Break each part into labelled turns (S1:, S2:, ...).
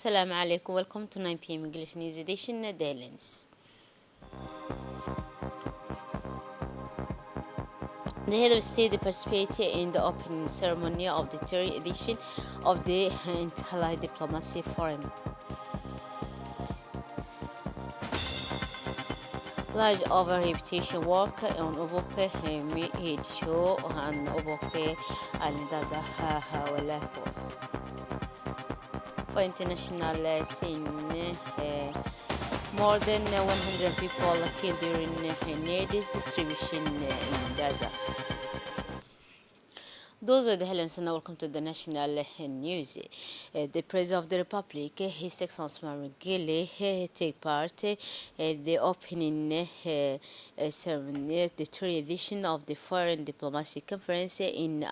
S1: Assalamu alaikum. Welcome to 9 p.m. English News Edition, Dailins. The head of state participated in the opening ceremony of the third edition of the Entala Diplomacy Forum. Large over reputation work on Oboke made show and Oboke Alindada Hawalapo. For international scene, more than 100 people killed during aid distribution in Gaza. Those were the headlines, and welcome to the national news. The President of the Republic, His Excellency Muhammad Gili, take part the opening ceremony, the third edition of the Foreign Diplomacy Conference held in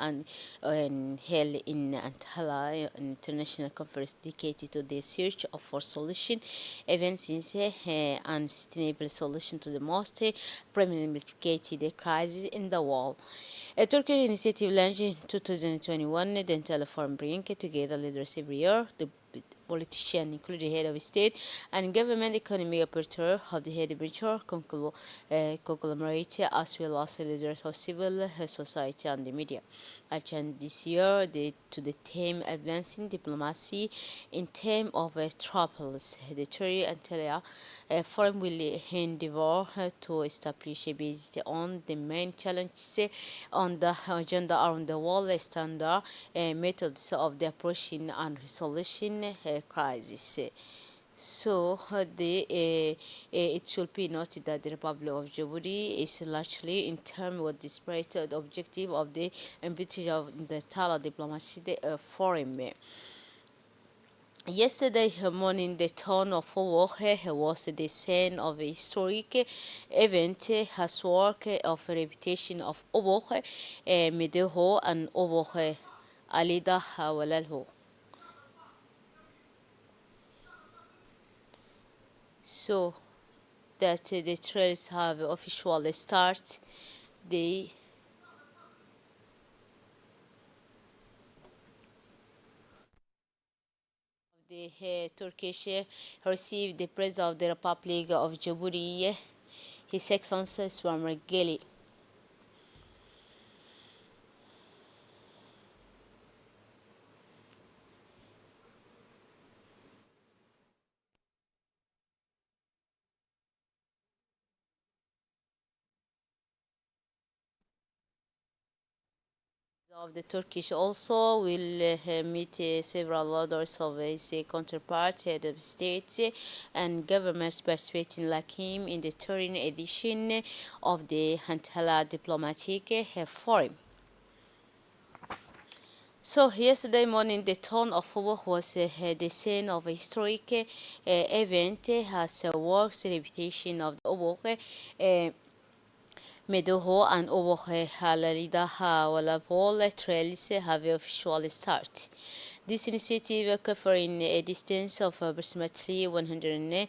S1: Antalya, an international conference dedicated to the search for solution, even since and sustainable solution to the most prominent crisis in the world. A Turkish initiative launched in 2021, the Entala Forum bringing together leaders every year, the politicians, including the head of state and government, economic operator of the head branch conglomerate, as well as leaders of civil society and the media. And this year, to the theme advancing diplomacy in time of troubles, the Third Entala Forum will endeavor to establish based on the main challenges on the agenda around the world standard methods of the approaching and resolution crisis. So it should be noted that the Republic of Djibouti is largely in terms with the separated objective of the ambition of the Tala Diplomacy Forum. Yesterday morning, the town of Owohe was the scene of a historic event, has work of reputation of Owohe, Medeho, and Owohe Alida Walalho. So that the trails have officially started. The Turkish received the President of the Republic of Djibouti, His Excellency Muhammad Gili. Of the Turkish also will meet several others of his counterparts, head of states and governments participating like him in the third edition of the Antala Diplomatic Forum. So yesterday morning, the town of Owo was the scene of a historic event, has works reputation of the Owo Medoho and Owohe Halalidaha Walapole trails have officially started. This initiative, covering a distance of approximately 100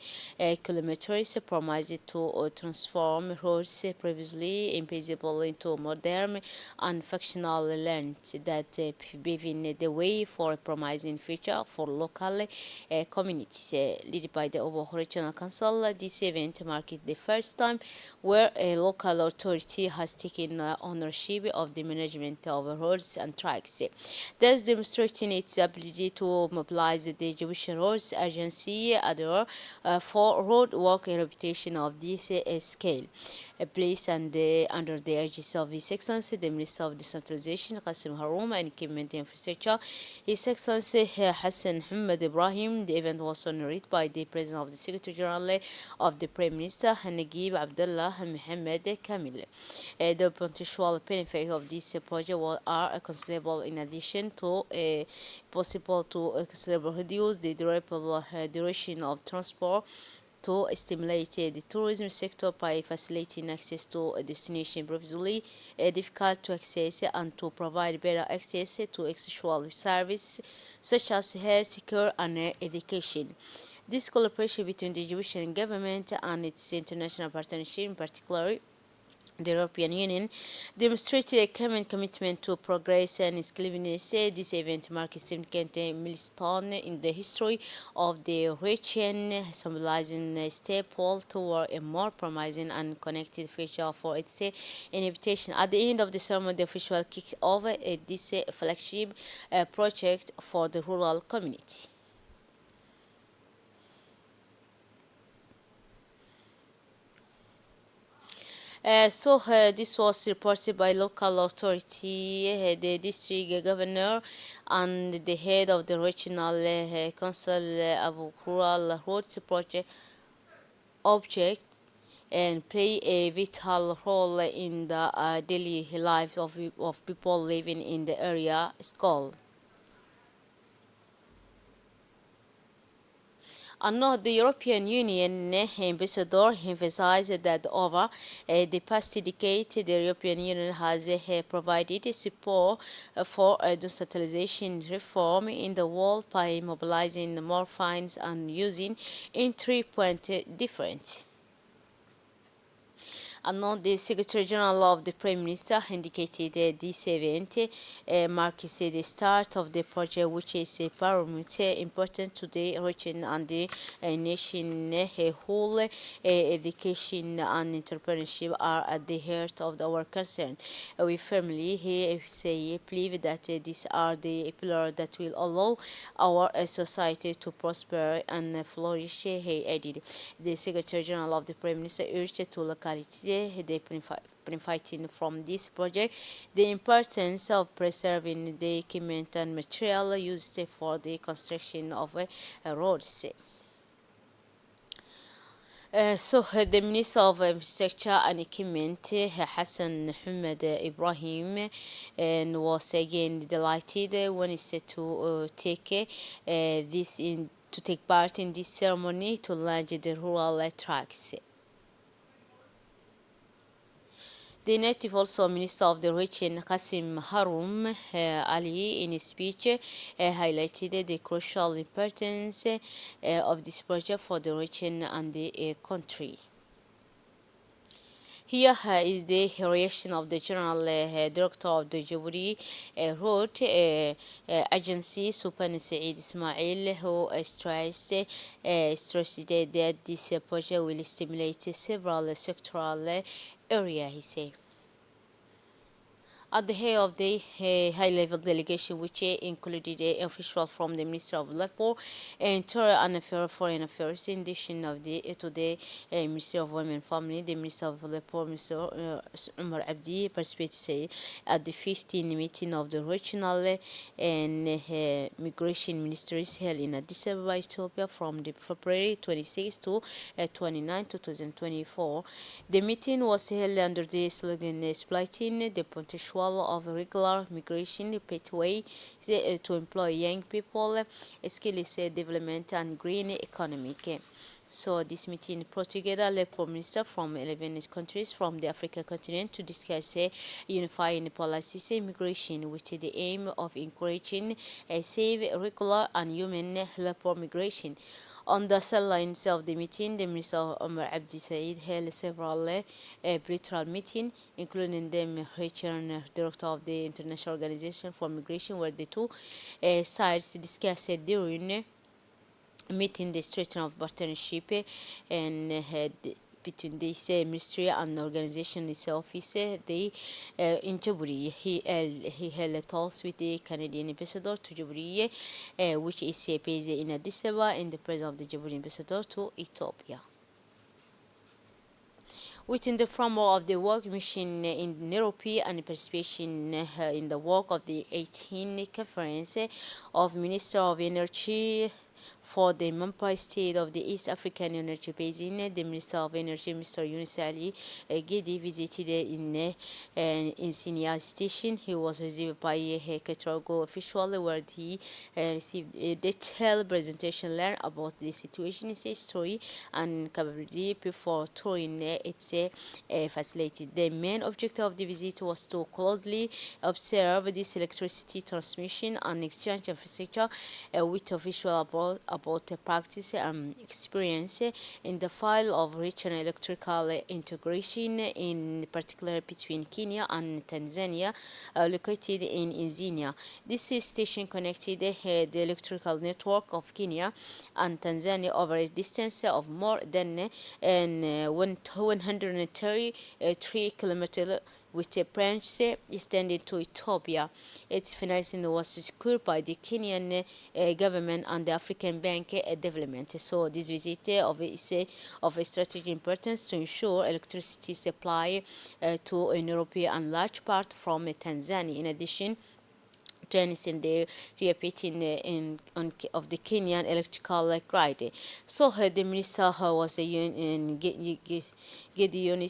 S1: kilometers, promised to transform roads previously impassable into modern and functional lanes that paving the way for a promising future for local communities. Led by the Owo Regional Council, this event marked the first time where a local authority has taken ownership of the management of roads and tracks, thus demonstrating its ability to mobilize the Jewish Roads Agency ADOR for road work reputation of this scale. Placed under the aegis of His Excellency, the Minister of Decentralization, Qasim Haroum, and Equipment Infrastructure, His Excellency Hassan Hamad Ibrahim. The event was honored by the President of the Secretary General of the Prime Minister, Naguib Abdullah Mohamed Kamil. The potential benefits of this project are considerable in addition to possible to considerably reduce the duration of transport, to stimulate the tourism sector by facilitating access to a destination previously difficult to access, and to provide better access to essential services such as health care and education. This collaboration between the Egyptian government and its international partnership, in particular The European Union demonstrated a common commitment to progress and inclusiveness. This event marks a significant milestone in the history of the region, symbolizing a step toward a more promising and connected future for its inhabitation. At the end of the ceremony, the official kicked off this flagship project for the rural community. This was reported by local authority, the district governor, and the head of the regional council of rural roads project object and play a vital role in the daily life of people living in the area. School. Another, the European Union ambassador emphasized that over the past decade, the European Union has provided support for decentralization reform in the world by mobilizing more funds and using in 3 point different. The Secretary General of the Prime Minister indicated this event marks the start of the project, which is paramount important to the region and the nation whole. Education and entrepreneurship are at the heart of our concern. We firmly believe that these are the pillars that will allow our society to prosper and flourish, he added. The Secretary General of the Prime Minister urged to localities the benefiting from this project the importance of preserving the equipment and material used for the construction of roads. The Minister of Infrastructure and Equipment, Hassan Muhammad Ibrahim, and was again delighted when he said to take part in this ceremony to launch the rural tracks. The native also Minister of the Region Qasim Harum Ali in his speech highlighted the crucial importance of this project for the region and the country. Here is the reaction of the General Director of the Djibouti Road Agency, Sultan Saeed Ismail, who stressed that this project will stimulate several sectoral areas, he said. At the head of the high-level delegation, which included officials from the Ministry of Labor, Interior and Foreign Affairs, in addition to the Ministry of Women and Family, the Minister of Labor, Mr. Umar Abdi, participated at the 15th meeting of the regional and migration ministries held in Addis Ababa, Ethiopia, from the February 26 to 29, 2024. The meeting was held under the slogan "Splitting the Potential of Regular Migration Pathway to Employ Young People, Skills Development and Green Economy." So this meeting brought together labor ministers from 11 countries from the African continent to discuss unifying policies immigration with the aim of encouraging a safe, regular and human labor migration. On the sidelines of the meeting, the Minister Omar Abdi Said held several bilateral meetings, including the regional director of the International Organization for Migration, where the two sides discussed during meeting the strengthening of partnership and between this ministry and organization itself they in Djibouti. He held talks with the Canadian ambassador to Djibouti, which is based in Addis Ababa, and the president of the Djibouti ambassador to Ethiopia. Within the framework of the work mission in Nairobi and participation in the work of the 18th Conference of Ministers of Energy for the Mumbai State of the East African Energy Basin, the Minister of Energy, Mr. Yunus Ali Gedi, visited in Senior Station. He was received by a Catrago official, where he received a detailed presentation, learned about the situation, its history, and capability before touring its facility. The main objective of the visit was to closely observe this electricity transmission and exchange infrastructure with officials about about the practice and experience in the field of regional electrical integration, in particular between Kenya and Tanzania, located in Inzinia. This station connected the electrical network of Kenya and Tanzania over a distance of more than 133 kilometers with a branch extended to Ethiopia. Its financing was secured by the Kenyan government and the African Bank Development. So this visit is of a strategic importance to ensure electricity supply to Europe and large part from Tanzania. In addition, trends in the repeating of the Kenyan electrical grid. So the minister was Gideon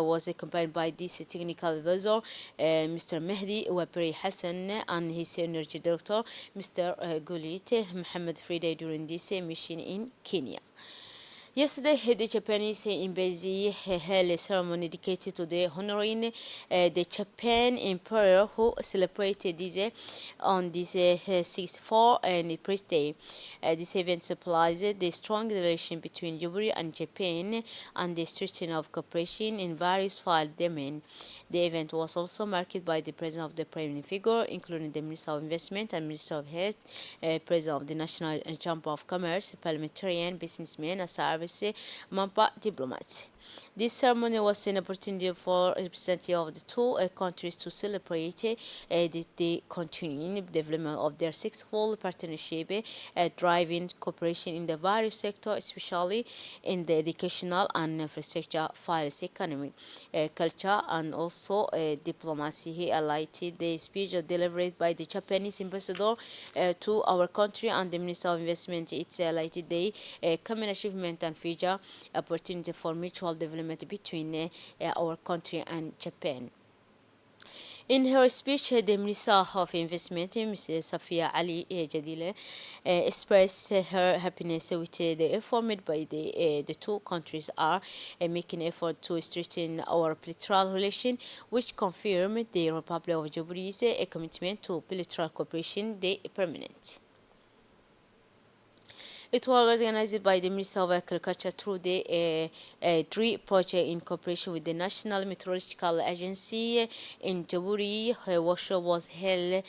S1: was accompanied by this technical advisor, Mr. Mehdi Wabri Hassan, and his energy director, Mr. Gulit Mohammed Friday, during this mission in Kenya. Yesterday, the Japanese embassy held a ceremony dedicated to the honoring the Japan Emperor who celebrated this on this 64th and birthday. This event supplies the strong relation between Djibouti and Japan and the strengthening of cooperation in various field domains. The event was also marked by the presence of the prominent figure, including the Minister of Investment and Minister of Health, President of the National Chamber of Commerce, parliamentarian, businessmen, and service Mampa diplomats. This ceremony was an opportunity for representatives of the two countries to celebrate the continuing development of their successful partnership, driving cooperation in the various sectors, especially in the educational and infrastructure fields, economy, culture, and also diplomacy. He highlighted the speech delivered by the Japanese ambassador to our country and the Minister of Investment. It highlighted the common achievement and future opportunity for mutual development between our country and Japan. In her speech, the Minister of Investment, Mrs. Safia Ali Jalila, expressed her happiness with the effort made by the two countries are making effort to strengthen our bilateral relation, which confirmed the Republic of Djibouti's commitment to bilateral cooperation, the permanent. It was organized by the Ministry of Agriculture through the DRI project in cooperation with the National Meteorological Agency in Djibouti. A workshop was held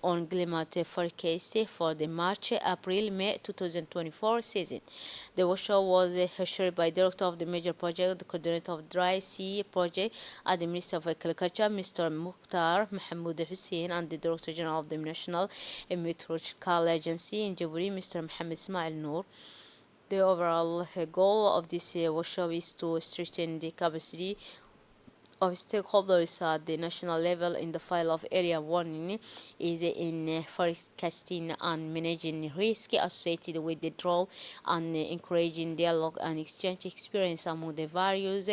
S1: on climate forecast for the March, April, May 2024 season. The workshop was hosted by Director of the Major Project, the Coordinator of Dry Sea Project at the Ministry of Agriculture, Mr. Mukhtar Mahmoud Hussein, and the Director General of the National Meteorological Agency in Djibouti, Mr. Mohammed Ismail Noor. The overall goal of this workshop is to strengthen the capacity of stakeholders at the national level in the field of area warning is in forecasting and managing risk associated with the drought and encouraging dialogue and exchange experience among the various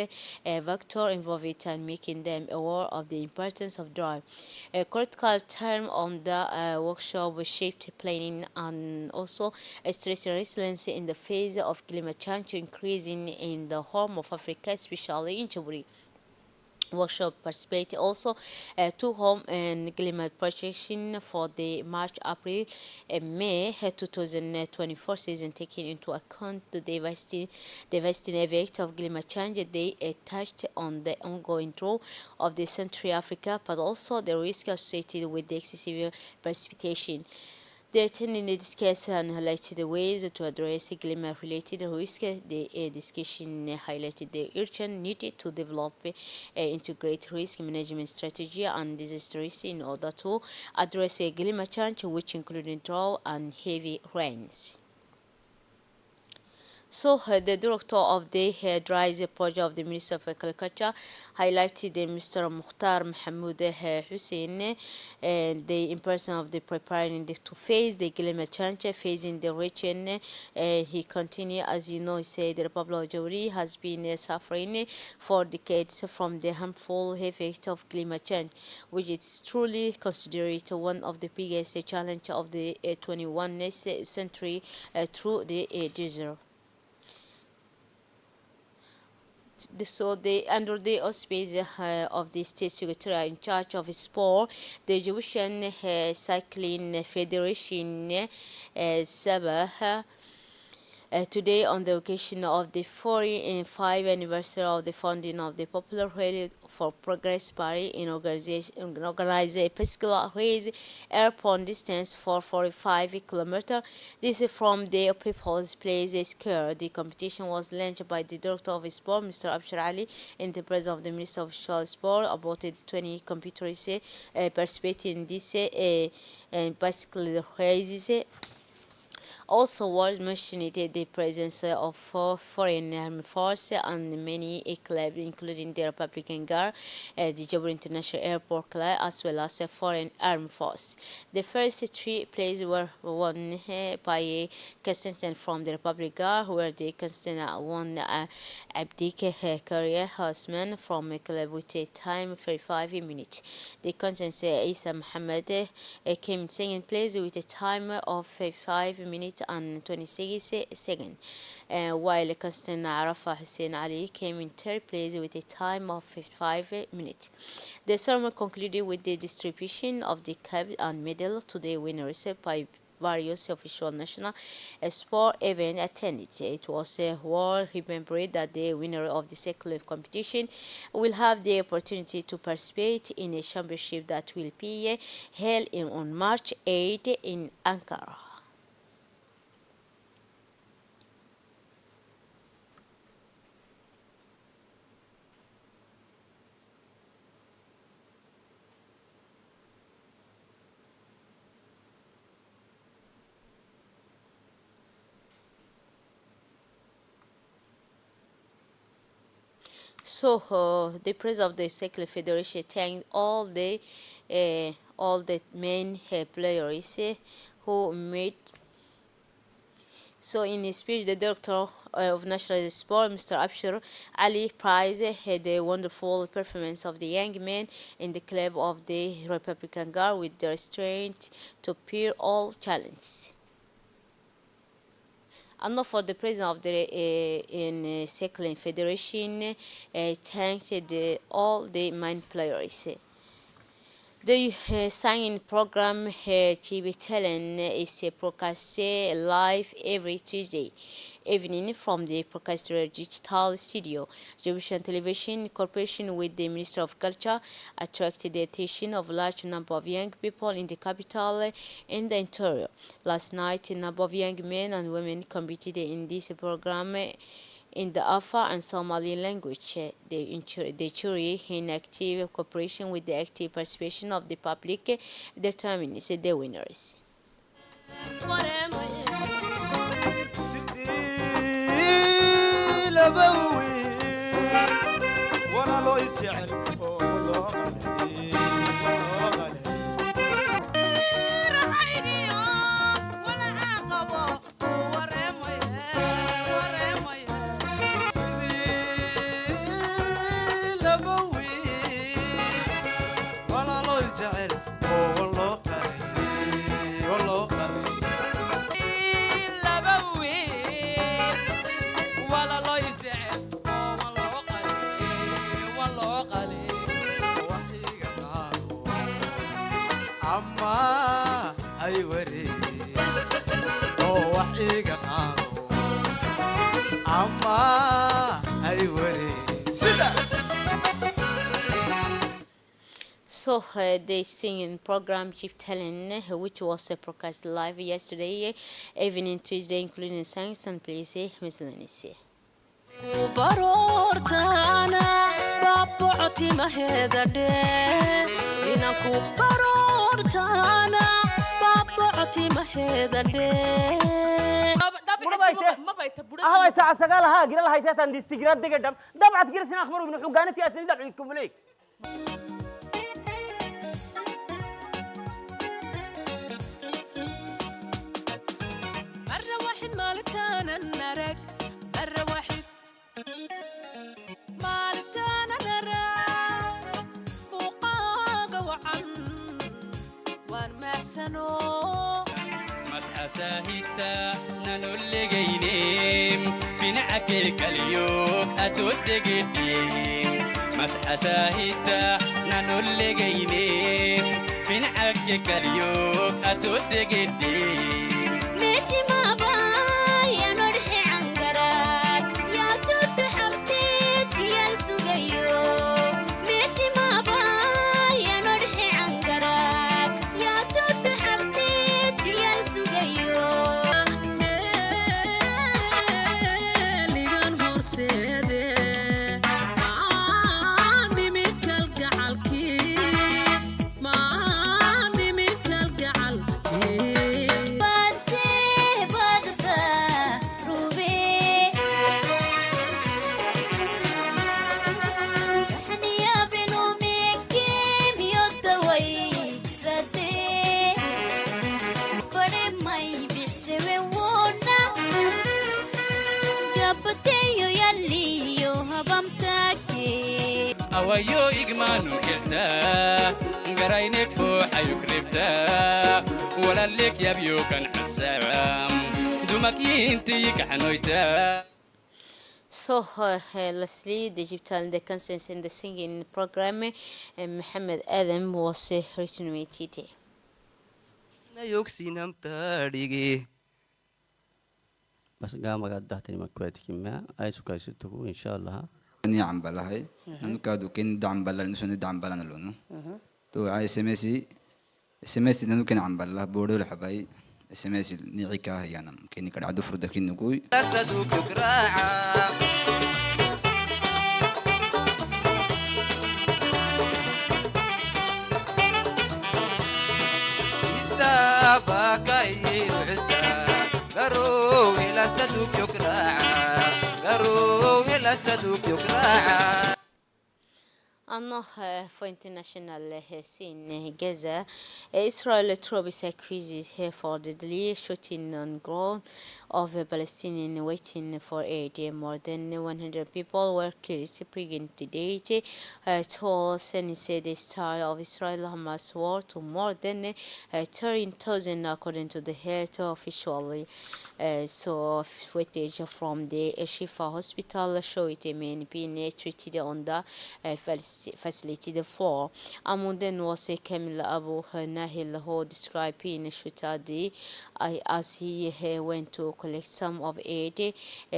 S1: vectors involved and making them aware of the importance of drought. A critical term on the workshop was shaped planning and also stress resilience in the face of climate change increasing in the Horn of Africa, especially in Djibouti. Workshop participated also to home and climate projection for the March, April, and May 2024 season, taking into account the devastating effect of climate change. They touched on the ongoing drought of the Central Africa, but also the risk associated with the excessive precipitation. The attending discussed and highlighted the ways to address climate-related risk. The discussion highlighted the urgent need to develop integrated risk management strategy and disaster risk in order to address climate change, which included drought and heavy rains. So, the director of the Dry project of the Ministry of Agriculture highlighted Mr. Mukhtar Mahmoud Hussein and the importance of the preparing to face the climate change facing the region. He continued, as you know, he said the Republic of Djibouti has been suffering for decades from the harmful effects of climate change, which is truly considered one of the biggest challenges of the 21st century through the desert. Under the auspices of the state secretary in charge of sport, the Egyptian Cycling Federation, Sabah, today, on the occasion of the 45th anniversary of the founding of the Popular Rally for Progress Party, organized a bicycle race airborne distance for 45 kilometers. This is from the People's Place Square. The competition was launched by the Director of Sport, Mr. Abshir Ali, in the presence of the Minister of Social Sport. About 20 competitors participated in this bicycle races. Also worth mentioning the presence of foreign armed forces and many clubs, including the Republican Guard, the Jabal International Airport Club, as well as a foreign armed force. The first three places were won by a contestant from the Republic Guard, where the contestant won Abdik Career Houseman from a club with a time of 35 minutes. The contestant Isa Muhammad came in second place with a time of 5 minutes and 26 seconds, while Constant Arafa Hussein Ali came in third place with a time of 55 minutes. The ceremony concluded with the distribution of the cup and medal to the winners by various official national sport event attended. It was well remembered that the winner of the cycling competition will have the opportunity to participate in a championship that will be held on March 8 in Ankara. So the president of the Cycling Federation thanked all the main players who made. So in his speech, the director of national sport, Mr. Abshir Ali, praised the wonderful performance of the young men in the club of the Republican Guard with their strength to peer all challenges. And not for the president of the Cycling Federation, thanked all the main players. The signing program TV Talent is broadcast live every Tuesday evening from the Broadcaster Digital Studio. Egyptian Television, in cooperation with the Ministry of Culture, attracted the attention of a large number of young people in the capital and the interior. Last night, a number of young men and women competed in this program in the Afar and Somali language. The jury, in active cooperation with the active participation of the public, determines the winners. So the singing program Jeep Talent, which was broadcast live yesterday evening Tuesday, including songs and plays miscellaneous.
S2: أهلا ساعة سجالها جرا لها يتاتن ديستجرات دقدم دبعت جرا سنا أخبار من حقانتي أسند دعيكم ليك
S3: مرة واحد مالتانا نرق مرة واحد مالتانا نرق بوقاقة وعن وارمسنو
S4: مسحة ساهدتا ننو اللي جينيم في عكي كاليوك أتودقيني مسحساهيتا نانو اللي جيني فين عكي كاليوك أتودقيني
S5: ماشي ما بايا نرحي عنقرك يا توت حبتيت يا السقيو ماشي ما بايا نرحي عنقرك يا توت حبتيت يا السقيو
S3: ligan horseede maani mikal gacalkii maani mikal gacalkii
S5: بادسي بادفا روبي حنيا بنو ميكيم يدوي ردي فري ماي بيحسوي ونا جابتيو يليو هبمتاكي
S4: أويو إجمانو كلتا قراينك فو حيوك ربتا ولا لك يبيو كان حسام دومك ينتي كحنويتا.
S1: So, lastly, the Egyptian the consent in the singing program, Muhammad Adam was written today.
S6: يوكسين هم تاريجي
S7: بس قام قد تحتني مكويتك ما أي سكاي ستو إن شاء الله.
S8: ni ambala hai anu kadu kin da ambala ni sunu da ambala nalunu to ay SMS nanu kin ambala bodo habai SMS ni cika yana kin kad adu furda kin nugui
S6: أسدوك يكراعا استابك يروح استا قرو إلى أسدوك يكراعا قرو إلى أسدوك يكراعا
S1: Anna for international scene Gaza, Israel troops accused for the deadly shooting on ground of Palestinians waiting for aid. More than 100 people were killed. Pregnant today, told said the start of Israel Hamas war to more than 13,000 according to the health official. So footage from the Shifa hospital showed a man being treated on the facility. The floor. Among them was Kamil Abu Nahil, who described being shot as he went to collect some of aid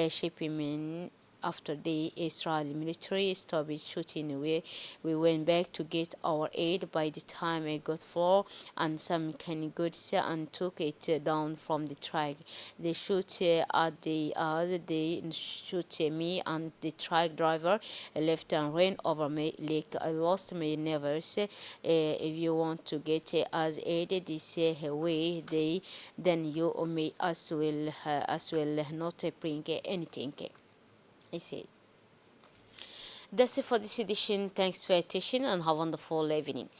S1: shipment. After the Israeli military stopped shooting, we went back to get our aid. By the time I got floor and some canned goods and took it down from the truck. They shoot at they shoot me and the truck driver left and ran over my leg. I lost my nerves. If you want to get us aid this way, then you may as well not bring anything. I see. That's it for this edition. Thanks for your attention and have a wonderful evening.